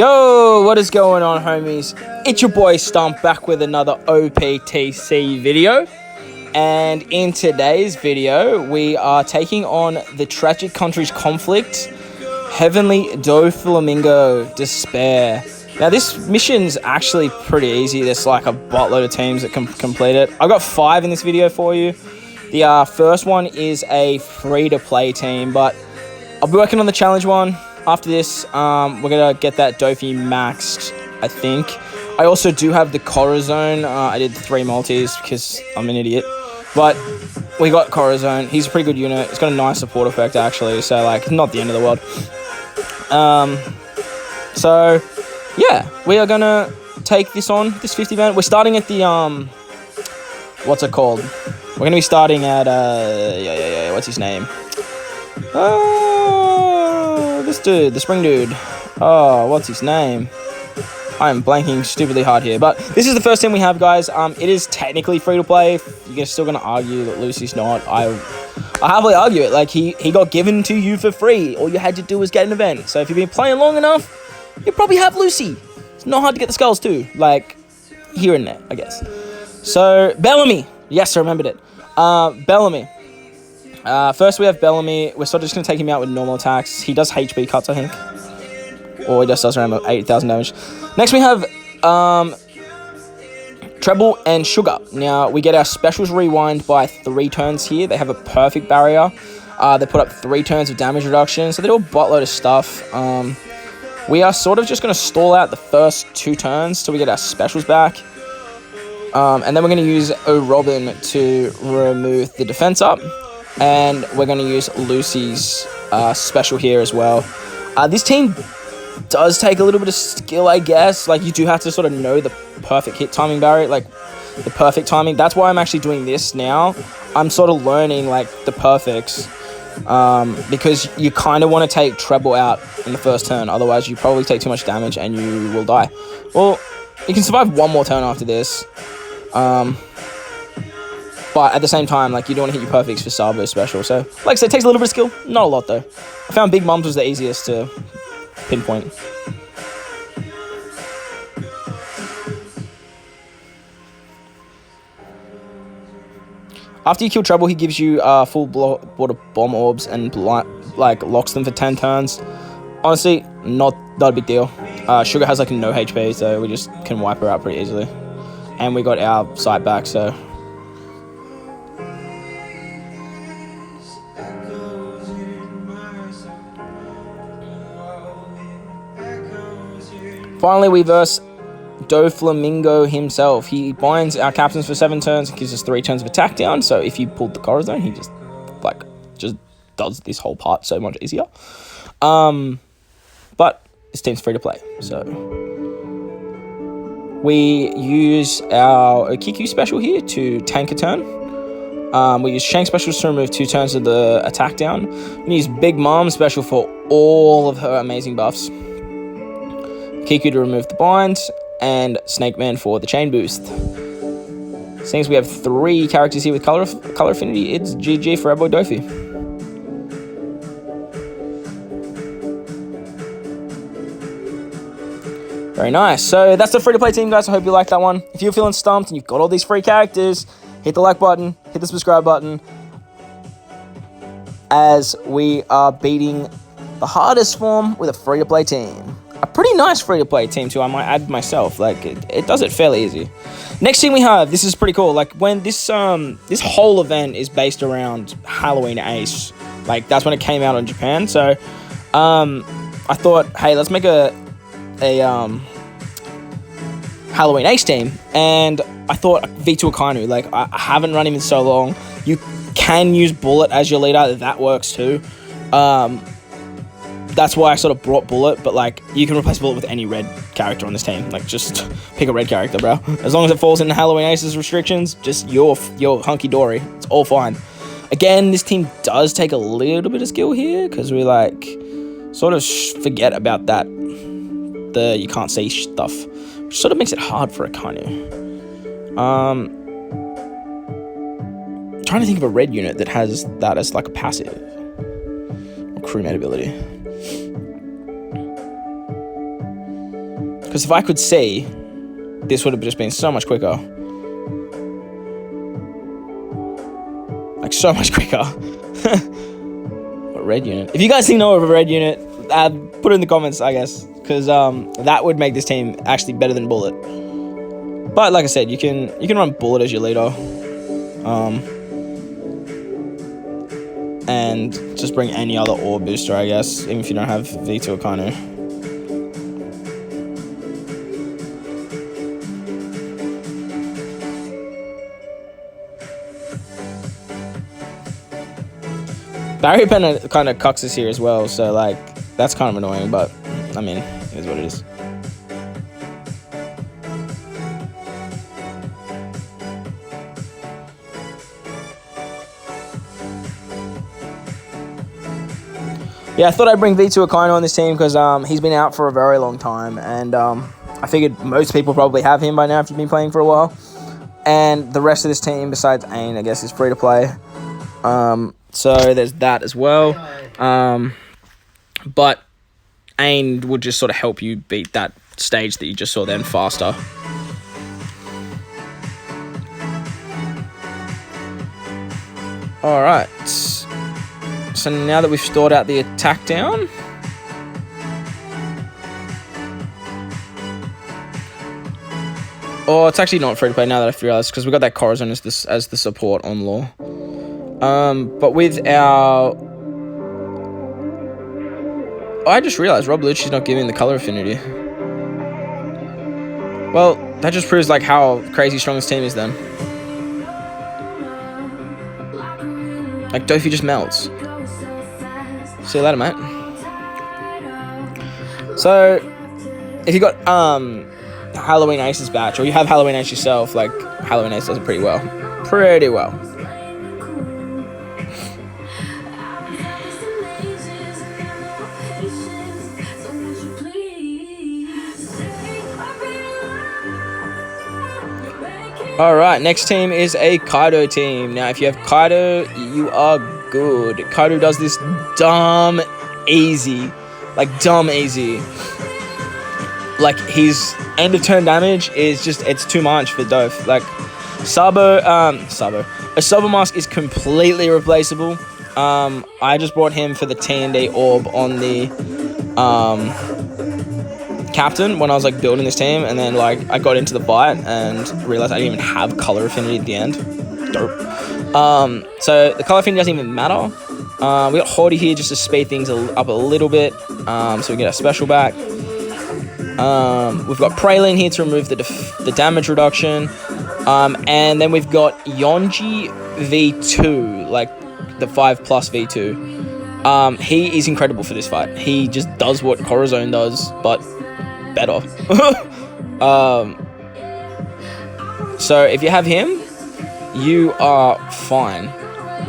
Yo, what is going on, homies? It's your boy Stump back with another OPTC video. And in today's video, we are taking on the Tragic Countries Conflict, Heavenly Doflamingo Despair. Now, this mission's actually pretty easy. There's like a buttload of teams that can complete it. I've got 5 in this video for you. The first one is a free-to-play team, but I'll be working on the challenge one. After this, we're going to get that DOFFY maxed, I think. I also do have the Corazon. I did 3 multis because I'm an idiot. But we got Corazon. He's a pretty good unit. It's got a nice support effect, actually. So, like, not the end of the world. So, yeah. We are going to take this on, this 50 event. We're starting at the, what's it called? We're going to be starting at, what's his name? This dude, the spring dude. Oh, what's his name? I am blanking stupidly hard here. But this is the first team we have, guys. It is technically free to play. You're still going to argue that Lucy's not. I happily argue it. Like, he got given to you for free. All you had to do was get an event. So if you've been playing long enough, you probably have Lucy. It's not hard to get the skulls too. Like, here and there, I guess. So, Bellamy. Yes, I remembered it. Bellamy. First we have Bellamy. We're sort of just going to take him out with normal attacks. He does HP cuts, I think. Or he just does around 8,000 damage. Next we have Treble and Sugar. Now, we get our specials rewind by 3 turns here. They have a perfect barrier. They put up 3 turns of damage reduction. So they do a buttload of stuff. We are sort of just going to stall out the first 2 turns till we get our specials back. And then we're going to use O'Robin to remove the defense up. And we're going to use Lucy's special here as well. This team does take a little bit of skill, I guess. Like, you do have to sort of know the perfect hit timing barrier, like the perfect timing. That's why I'm actually doing this now. I'm sort of learning, like, the perfects. Because you kind of want to take Treble out in the first turn. Otherwise, you probably take too much damage and you will die. Well, you can survive 1 more turn after this. But at the same time, like, you don't want to hit your perfects for Sabo special. So, like I said, it takes a little bit of skill. Not a lot, though. I found Big Mums was the easiest to pinpoint. After you kill Treble, he gives you full water bomb orbs and, like, locks them for 10 turns. Honestly, not a big deal. Sugar has, like, no HP, so we just can wipe her out pretty easily. And we got our sight back, so... Finally, we verse Doflamingo himself. He binds our captains for 7 turns and gives us 3 turns of attack down. So if you pulled the Corazon, he just does this whole part so much easier. But this team's free to play. So we use our Okiku special here to tank a turn. We use Shank specials to remove 2 turns of the attack down. We use Big Mom special for all of her amazing buffs. Kiku to remove the bind, and Snake Man for the chain boost. Seems we have 3 characters here with color affinity. It's GG for our boy DOFFY. Very nice. So that's the free-to-play team, guys. I hope you liked that one. If you're feeling stumped and you've got all these free characters, hit the like button, hit the subscribe button, as we are beating the hardest form with a free-to-play team. A pretty nice free-to-play team, too, I might add myself. Like, it does it fairly easy. Next team we have, this is pretty cool. Like, when this whole event is based around Halloween Ace. Like, that's when it came out in Japan. So, I thought, hey, let's make a Halloween Ace team. And I thought V2 Akainu. Like, I haven't run him in so long. You can use Bullet as your leader. That works, too. That's why I sort of brought Bullet, but, like, you can replace Bullet with any red character on this team. Like, just pick a red character, bro. As long as it falls into Halloween Ace's restrictions, just you're hunky-dory. It's all fine. Again, this team does take a little bit of skill here, because we, like, sort of forget about that, the you can't see stuff, which sort of makes it hard for Akainu. Trying to think of a red unit that has that as, like, a passive. Or crewmate ability. Because if I could see, this would have just been so much quicker. Like, so much quicker. What red unit? If you guys know of a red unit, put it in the comments, I guess. Because that would make this team actually better than Bullet. But like I said, you can run Bullet as your leader. And just bring any other ore booster, I guess, even if you don't have V2 Akainu. Barrier Pen kind of cucks us here as well, so like that's kind of annoying, but I mean, it is what it is. Yeah, I thought I'd bring V2 Akainu on this team because he's been out for a very long time, and I figured most people probably have him by now if you've been playing for a while. And the rest of this team, besides Ain, I guess, is free to play. So there's that as well. But Ain would just sort of help you beat that stage that you just saw then faster. Alright. So now that we've stored out the attack down, oh, it's actually not free to play now that I've realized, because we got that Corazon as the support on Law. But with our, oh, I just realized Rob Lucci's not giving the color affinity. Well, that just proves like how crazy strong this team is then. Like Doffy just melts. See you later, mate. So, if you got Halloween Ace's batch, or you have Halloween Ace yourself, like Halloween Ace does it pretty well. Pretty well. Alright, next team is a Kaido team. Now, if you have Kaido, you are good. Kaido does this dumb easy. Like, dumb easy. Like, his end of turn damage is just, it's too much for Doph. Like, a Sabo Mask is completely replaceable. I just brought him for the T&D orb on the, captain when I was like building this team, and then like I got into the fight and realized I didn't even have color affinity at the end. Dope. So the color affinity doesn't even matter. We got Horty here just to speed things up a little bit, so we get our special back. We've got Praline here to remove the damage reduction, and then we've got Jumanji V2, like the 5+ V2. He is incredible for this fight. He just does what Corazon does, but better. So if you have him, you are fine,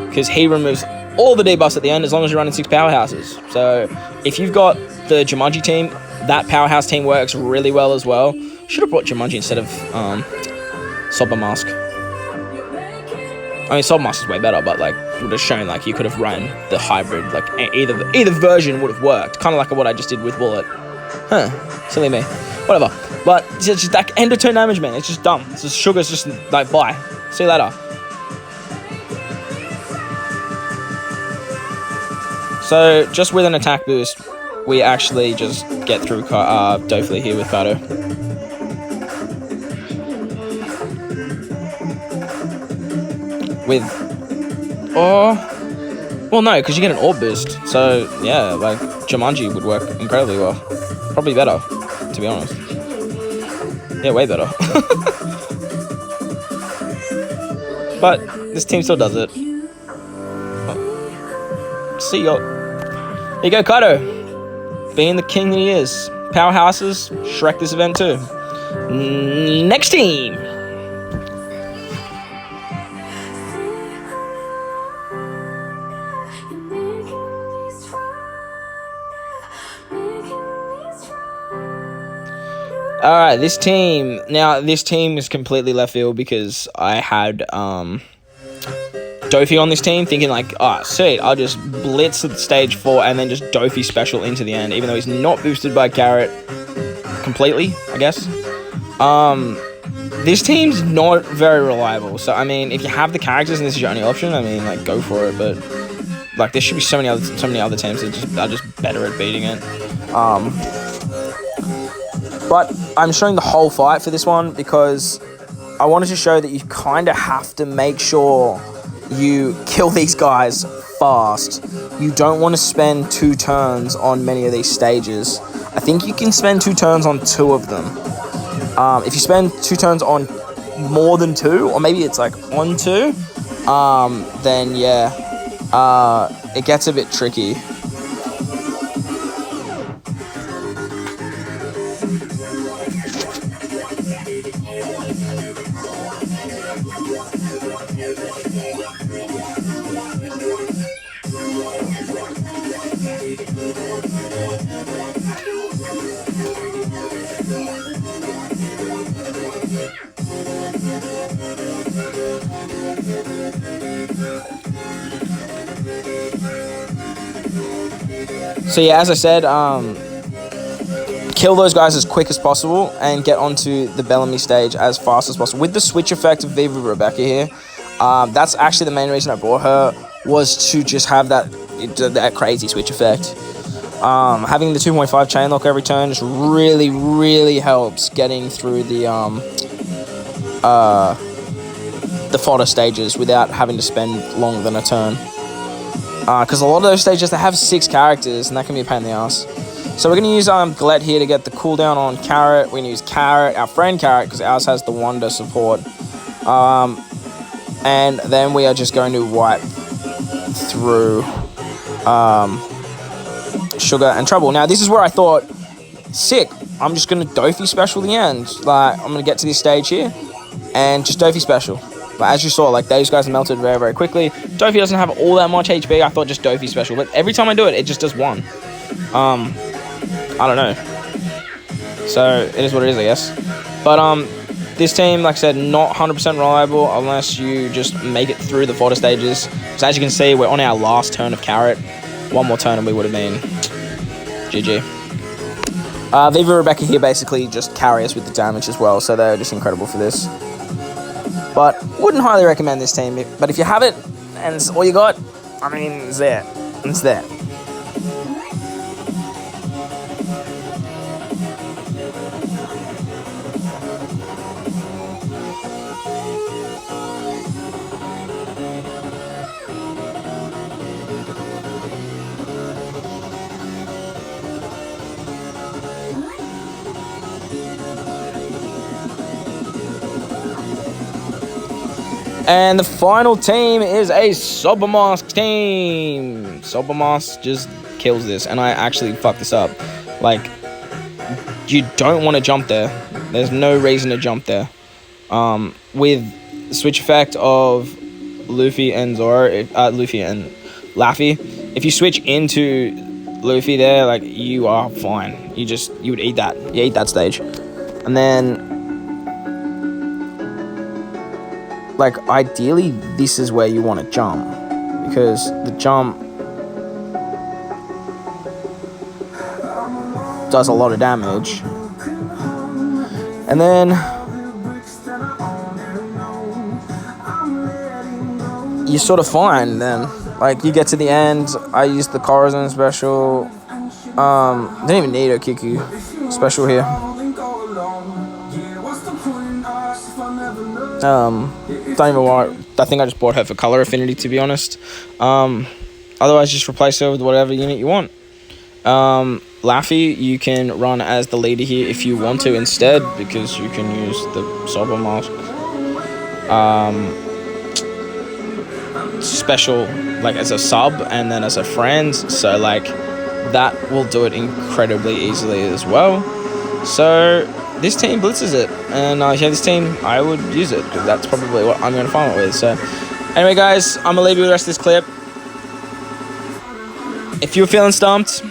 because he removes all the debuffs at the end as long as you're running 6 powerhouses. So if you've got the Jumanji team, that powerhouse team works really well as well. Should have brought Jumanji instead of Soba Mask. I mean, Soba Mask is way better, but like would have shown like you could have run the hybrid. Like either version would have worked, kind of like what I just did with Bullet. Huh, silly me. Whatever. But it's just that end of turn damage, man. It's just dumb. It's just Sugar's just like, bye. See you later. So, just with an attack boost, we actually just get through Doffy here with Kaido. With, well no, because you get an orb boost. So, yeah, like, Jumanji would work incredibly well. Probably better, to be honest. Yeah, way better. But this team still does it. Oh. See ya. There you go, Kaido. Being the king that he is. Powerhouses, Shrek this event too. Next team. Alright, this team. Now, this team is completely left field because I had Doffy on this team, thinking like, oh, sweet, I'll just blitz at stage 4 and then just Doffy special into the end, even though he's not boosted by Carrot. completely, I guess. This team's not very reliable. So, I mean, if you have the characters and this is your only option, I mean, like, go for it. But, like, there should be so many other teams that are just better at beating it. But I'm showing the whole fight for this one because I wanted to show that you kind of have to make sure you kill these guys fast. You don't want to spend 2 turns on many of these stages. I think you can spend 2 turns on 2 of them. If you spend 2 turns on more than 2, or maybe it's like on 2, then yeah, it gets a bit tricky. So yeah, as I said, kill those guys as quick as possible and get onto the Bellamy stage as fast as possible. With the switch effect of Viva Rebecca here, that's actually the main reason I bought her, was to just have that crazy switch effect. Having the 2.5 chain lock every turn just really helps getting through the fodder stages without having to spend longer than a turn. Because a lot of those stages, they have 6 characters, and that can be a pain in the ass. So we're going to use Gillette here to get the cooldown on Carrot. We're going to use Carrot, our friend Carrot, because ours has the Wonder support. And then we are just going to wipe through Sugar and Trouble. Now, this is where I thought, sick, I'm just going to Doffy special the end. Like, I'm going to get to this stage here and just Doffy special. But as you saw, like, those guys melted very quickly. Doffy doesn't have all that much HP. I thought just Doffy special. But every time I do it, it just does 1. I don't know. So, it is what it is, I guess. But, this team, like I said, not 100% reliable unless you just make it through the fodder stages. So, as you can see, we're on our last turn of Carrot. 1 more turn and we would have been GG. Viva Rebecca here basically just carry us with the damage as well. So, they're just incredible for this. But wouldn't highly recommend this team. But if you have it and it's all you got, I mean, it's there. It's there. And the final team is a Sobermask team. Sobermask just kills this, and I actually fucked this up. Like, you don't want to jump there. There's no reason to jump there. With the switch effect of Luffy and Zoro, Luffy and Laffy, if you switch into Luffy there, like, you are fine. You would eat that. You eat that stage. And then, like, ideally, this is where you want to jump, because the jump does a lot of damage. And then you're sort of fine then. Like, you get to the end, I used the Corazon special. Didn't even need a Kiku special here. Don't even want. I think I just bought her for color affinity, to be honest. Otherwise, just replace her with whatever unit you want. Laffy, you can run as the leader here if you want to instead, because you can use the Sobermask special, like, as a sub and then as a friend. So, like, that will do it incredibly easily as well. So this team blitzes it, and yeah, this team, I would use it, because that's probably what I'm going to farm it with. So anyway, guys, I'm going to leave you with the rest of this clip. If you're feeling stumped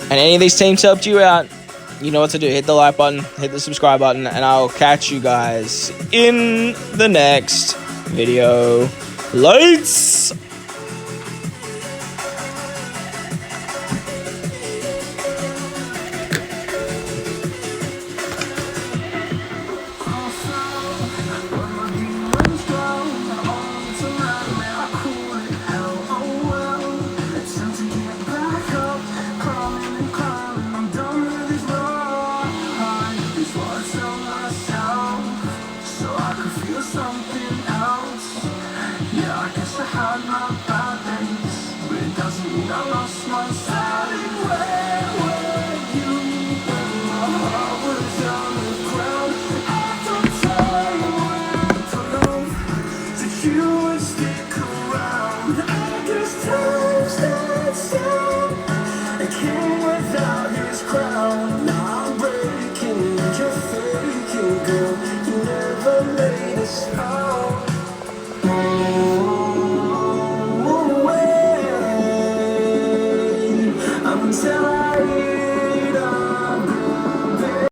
and any of these teams helped you out, you know what to do. Hit the like button, hit the subscribe button, and I'll catch you guys in the next video. Lights! I'm tired.